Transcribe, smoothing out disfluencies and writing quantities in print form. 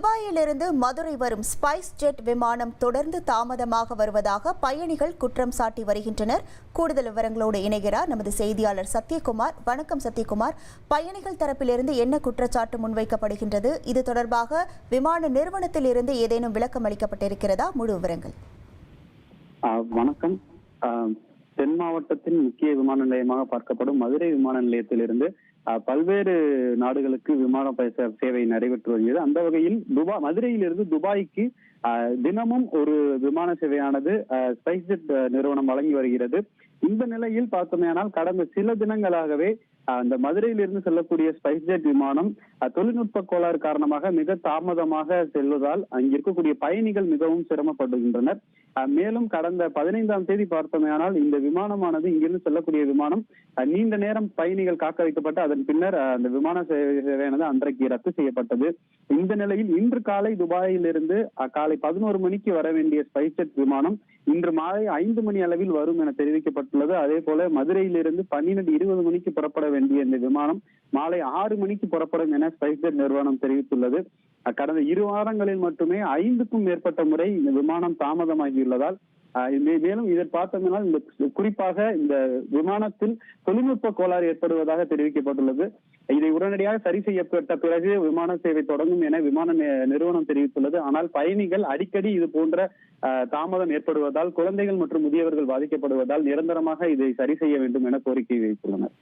துபாயிலிருந்து மதுரை வரும் spice jet விமானம் தொடர்ந்து தாமதமாக வருவதாக பயணிகள் குற்றம் சாட்டி வருகின்றனர். கூடுதல் விவரங்களோடு இணைகிறார் நமது செய்தியாளர் சத்யகுமார். வணக்கம் சத்யகுமார். பயணிகள் தரப்பிலிருந்து என்ன குற்றச்சாட்டு முன்வைக்கப்படுகின்றது? இது தொடர்பாக விமான நிறுவனத்தில் இருந்து ஏதேனும் விளக்கம் அளிக்கப்பட்டிருக்கிறதா? முழு விவரங்கள். வணக்கம். தென் மாவட்டத்தின் முக்கிய விமான நிலையமாக பார்க்கப்படும் மதுரை விமான நிலையத்திலிருந்து பல்வேறு நாடுகளுக்கு விமான சேவை நடைபெற்று வருகிறது. அந்த வகையில் மதுரையிலிருந்து துபாய்க்கு தினமும் ஒரு விமான சேவையானது ஸ்பைஸ் ஜெட் நிறுவனம் வழங்கி வருகிறது. இந்த நிலையில் பார்த்தோமேனால் கடந்த சில தினங்களாகவே அந்த மதுரையிலிருந்து செல்லக்கூடிய ஸ்பைஸ் ஜெட் விமானம் தொழில்நுட்ப கோளாறு காரணமாக மிக தாமதமாக செல்வதால் அங்கு இருக்கக்கூடிய பயணிகள் மிகவும் சிரமப்படுகின்றனர். மேலும் கடந்த 15ஆம் தேதி பார்த்தோமேனால் இந்த விமானமானது இங்கிருந்து செல்லக்கூடிய விமானம் நீண்ட நேரம் பயணிகள் காக்க வைக்கப்பட்டு அதன் பின்னர் அந்த விமான சேவையானது அன்றைக்கு ரத்து செய்யப்பட்டது. இந்த நிலையில் இன்று காலை துபாயிலிருந்து காலை 11 மணிக்கு வர வேண்டிய ஸ்பைஸ் ஜெட் விமானம் இன்று மாலை 5 மணி அளவில் வரும் என தெரிவிக்கப்பட்டுள்ளது. அதே போல மதுரையிலிருந்து 12:20 மணிக்கு புறப்பட வேண்டிய இந்த விமானம் மாலை 6 மணிக்கு புறப்படும் என ஸ்பைஸ் ஜெட் நிறுவனம் தெரிவித்துள்ளது. கடந்த 2 வாரங்களில் மட்டுமே 5க்கும் மேற்பட்ட முறை இந்த விமானம் தாமதமாகியுள்ளதால் மேலும் இதை பார்த்தோம்னால் இந்த குறிப்பாக இந்த விமானத்தில் தொழில்நுட்ப கோளாறு ஏற்படுவதாக தெரிவிக்கப்பட்டுள்ளது. இதை உடனடியாக சரி செய்யப்பட்ட பிறகு விமான சேவை தொடங்கும் என விமான நிறுவனம் தெரிவித்துள்ளது. ஆனால் பயணிகள் அடிக்கடி இது போன்ற தாமதம் ஏற்படுவதால் குழந்தைகள் மற்றும் முதியவர்கள் பாதிக்கப்படுவதால் நிரந்தரமாக இதை சரி செய்ய வேண்டும் என கோரிக்கை வைத்துள்ளனர்.